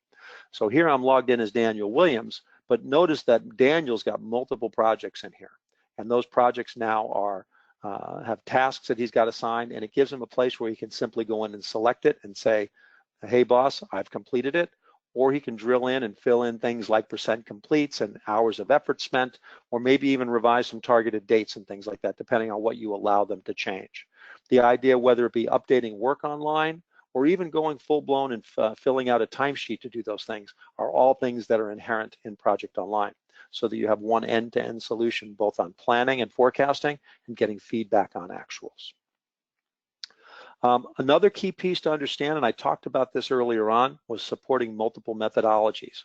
So here I'm logged in as Daniel Williams, but notice that Daniel's got multiple projects in here. And those projects now are have tasks that he's got assigned, and it gives him a place where he can simply go in and select it and say, hey boss, I've completed it. Or he can drill in and fill in things like % completes and hours of effort spent, or maybe even revise some targeted dates and things like that, depending on what you allow them to change. The idea, whether it be updating work online or even going full-blown and filling out a timesheet to do those things, are all things that are inherent in Project Online, so that you have one end-to-end solution, both on planning and forecasting and getting feedback on actuals. Another key piece to understand, and I talked about this earlier on, was supporting multiple methodologies.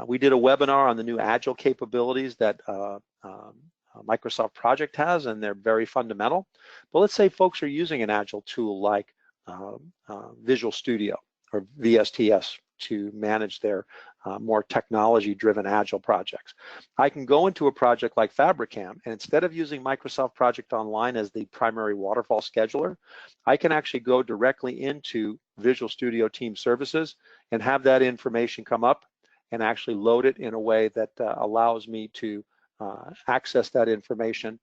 We did a webinar on the new Agile capabilities that Microsoft project has, and they're very fundamental. But let's say folks are using an agile tool like Visual Studio or VSTS to manage their more technology-driven agile projects. I can go into a project like Fabricam, and instead of using Microsoft Project Online as the primary waterfall scheduler, I can actually go directly into Visual Studio Team Services and have that information come up and actually load it in a way that allows me to access that information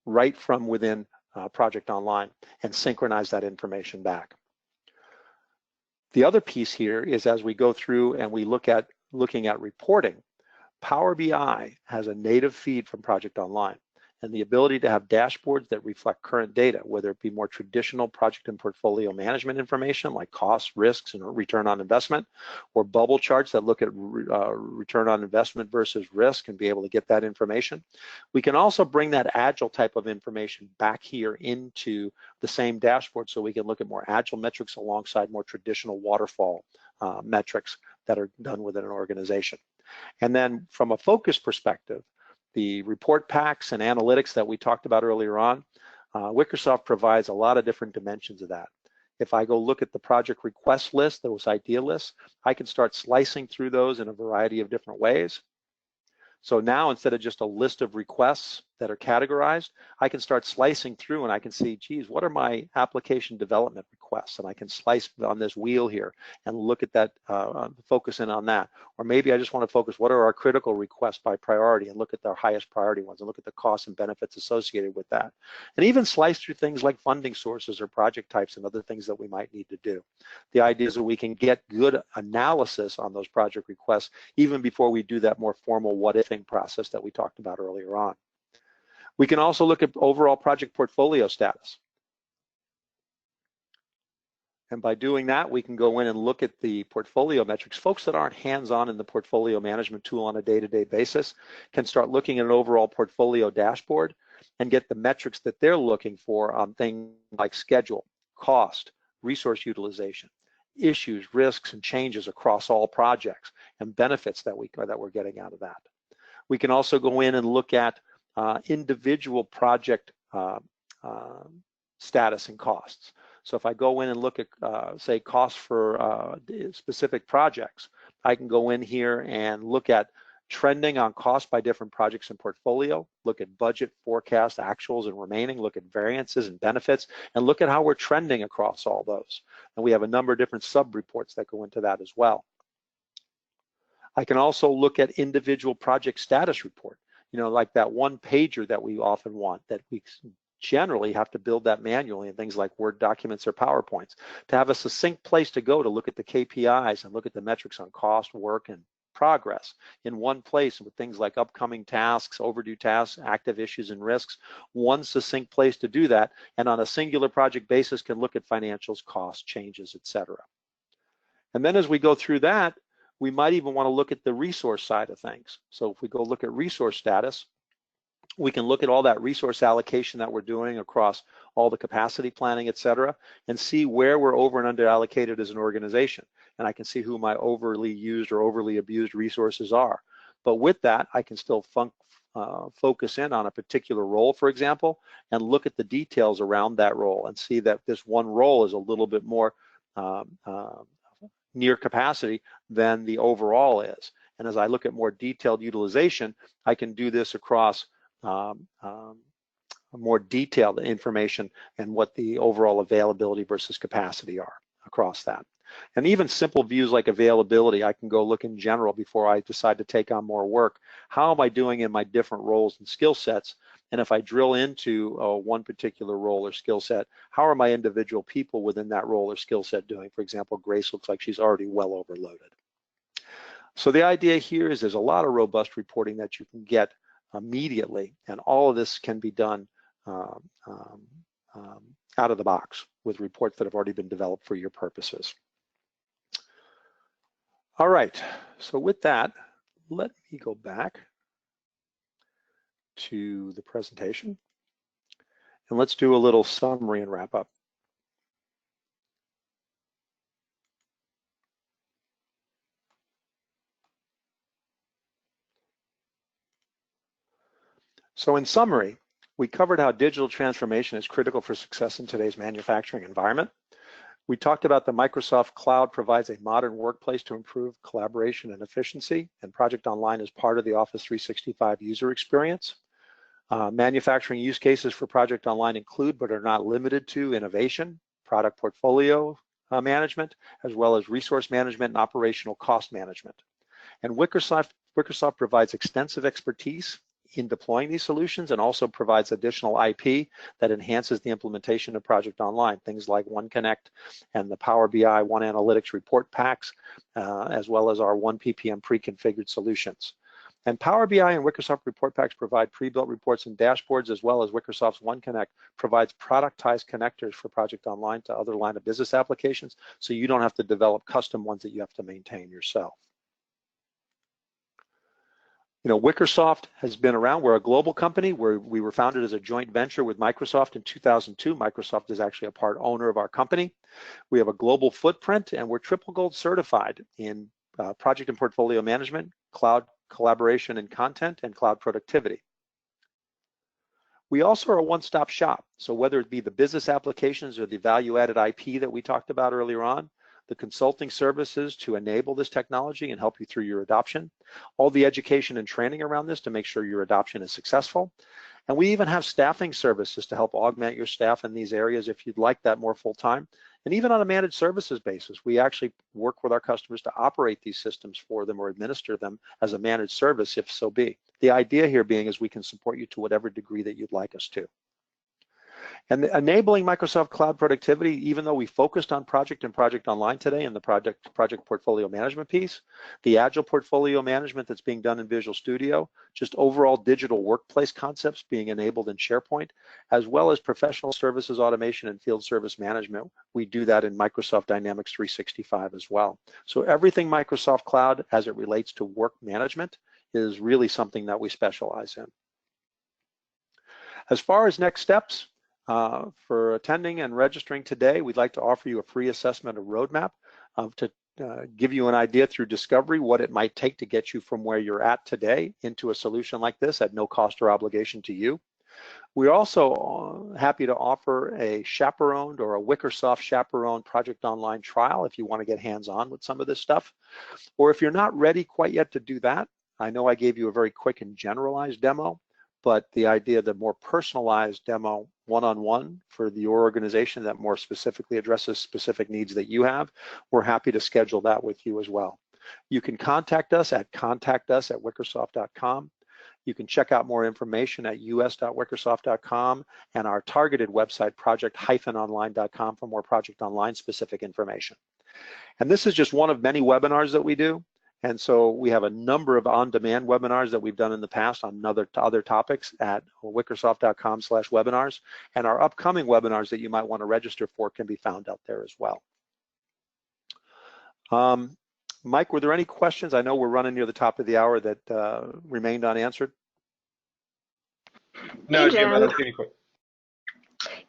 right from within Project Online and synchronize that information back. The other piece here is as we go through and we looking at reporting, Power BI has a native feed from Project Online and the ability to have dashboards that reflect current data, whether it be more traditional project and portfolio management information like costs, risks, and return on investment, or bubble charts that look at return on investment versus risk and be able to get that information. We can also bring that agile type of information back here into the same dashboard so we can look at more agile metrics alongside more traditional waterfall metrics that are done within an organization. And then from a focus perspective, the report packs and analytics that we talked about earlier on, Wickersoft provides a lot of different dimensions of that. If I go look at the project request list, those idea lists, I can start slicing through those in a variety of different ways. So now instead of just a list of requests that are categorized, I can start slicing through and I can see, geez, what are my application development requests? And I can slice on this wheel here and look at that, focus in on that. Or maybe I just want to focus, what are our critical requests by priority and look at their highest priority ones and look at the costs and benefits associated with that. And even slice through things like funding sources or project types and other things that we might need to do. The idea is that we can get good analysis on those project requests even before we do that more formal what-ifing process that we talked about earlier on. We can also look at overall project portfolio status. And by doing that, we can go in and look at the portfolio metrics. Folks that aren't hands-on in the portfolio management tool on a day-to-day basis can start looking at an overall portfolio dashboard and get the metrics that they're looking for on things like schedule, cost, resource utilization, issues, risks, and changes across all projects, and benefits that we're getting out of that. We can also go in and look at individual project status and costs. So if I go in and look at, say, costs for specific projects, I can go in here and look at trending on cost by different projects and portfolio, look at budget, forecast, actuals, and remaining, look at variances and benefits, and look at how we're trending across all those. And we have a number of different sub-reports that go into that as well. I can also look at individual project status report, you know, like that one pager that we often want, that we generally have to build that manually in things like Word documents or PowerPoints, to have a succinct place to go to look at the KPIs and look at the metrics on cost, work, and progress in one place with things like upcoming tasks, overdue tasks, active issues and risks, one succinct place to do that, and on a singular project basis can look at financials, costs, changes, etc. And then as we go through that, we might even want to look at the resource side of things. So if we go look at resource status, we can look at all that resource allocation that we're doing across all the capacity planning, et cetera, and see where we're over and under allocated as an organization. And I can see who my overly used or overly abused resources are. But with that, I can still focus in on a particular role, for example, and look at the details around that role and see that this one role is a little bit more near capacity than the overall is. And as I look at more detailed utilization, I can do this across more detailed information and what the overall availability versus capacity are across that. And even simple views like availability, I can go look in general before I decide to take on more work. How am I doing in my different roles and skill sets? And if I drill into one particular role or skill set, how are my individual people within that role or skill set doing? For example, Grace looks like she's already well overloaded. So the idea here is there's a lot of robust reporting that you can get immediately, and all of this can be done out of the box with reports that have already been developed for your purposes. All right, so with that, let me go back to the presentation and let's do a little summary and wrap up. So in summary, we covered how digital transformation is critical for success in today's manufacturing environment. We talked about the Microsoft Cloud provides a modern workplace to improve collaboration and efficiency, and Project Online is part of the Office 365 user experience. Manufacturing use cases for Project Online include, but are not limited to, innovation, product portfolio management, as well as resource management and operational cost management. And Wickersoft provides extensive expertise in deploying these solutions and also provides additional IP that enhances the implementation of Project Online, things like OneConnect and the Power BI One Analytics report packs, as well as our One PPM pre-configured solutions. And Power BI and Microsoft report packs provide pre-built reports and dashboards, as well as Microsoft's OneConnect provides productized connectors for Project Online to other line of business applications, so you don't have to develop custom ones that you have to maintain yourself. You know, Wickersoft has been around. We're a global company where we were founded as a joint venture with Microsoft in 2002. Microsoft is actually a part owner of our company. We have a global footprint, and we're triple gold certified in project and portfolio management, cloud collaboration and content, and cloud productivity. We also are a one-stop shop. So whether it be the business applications or the value-added IP that we talked about earlier on, the consulting services to enable this technology and help you through your adoption, all the education and training around this to make sure your adoption is successful. And we even have staffing services to help augment your staff in these areas if you'd like that more full-time. And even on a managed services basis, we actually work with our customers to operate these systems for them or administer them as a managed service, if so be. The idea here being is we can support you to whatever degree that you'd like us to. And enabling Microsoft Cloud productivity, even though we focused on Project and Project Online today and the project portfolio management piece, the agile portfolio management that's being done in Visual Studio, just overall digital workplace concepts being enabled in SharePoint, as well as professional services automation and field service management. We do that in Microsoft Dynamics 365 as well. So everything Microsoft Cloud as it relates to work management is really something that we specialize in. As far as next steps, for attending and registering today, we'd like to offer you a free assessment of roadmap to give you an idea through discovery what it might take to get you from where you're at today into a solution like this at no cost or obligation to you. We're also happy to offer a chaperoned or a Wickersoft chaperoned Project Online trial if you want to get hands-on with some of this stuff. Or if you're not ready quite yet to do that, I know I gave you a very quick and generalized demo, but the idea, the more personalized demo one-on-one for your organization that more specifically addresses specific needs that you have, we're happy to schedule that with you as well. You can contact us at contact@wickersoft.com. You can check out more information at us.wickersoft.com and our targeted website, project-online.com, for more Project Online specific information. And this is just one of many webinars that we do. And so we have a number of on-demand webinars that we've done in the past on other topics at wickersoft.com/webinars. And our upcoming webinars that you might want to register for can be found out there as well. Mike, were there any questions? I know we're running near the top of the hour that remained unanswered. No, Jim, I don't see any questions.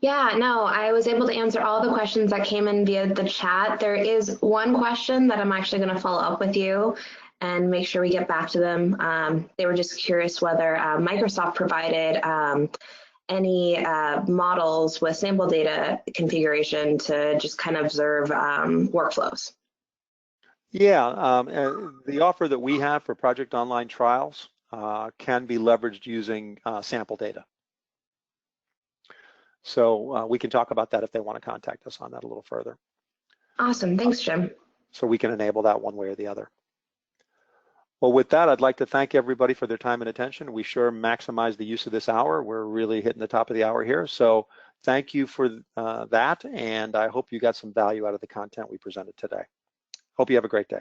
Yeah, no, I was able to answer all the questions that came in via the chat. There is one question that I'm actually going to follow up with you and make sure we get back to them. They were just curious whether Microsoft provided any models with sample data configuration to just kind of observe workflows. Yeah, the offer that we have for Project Online trials can be leveraged using sample data. So we can talk about that if they want to contact us on that a little further. Awesome, thanks, Jim. So we can enable that one way or the other. Well, with that, I'd like to thank everybody for their time and attention. We sure maximize the use of this hour. We're really hitting the top of the hour here. So thank you for that, and I hope you got some value out of the content we presented today. Hope you have a great day.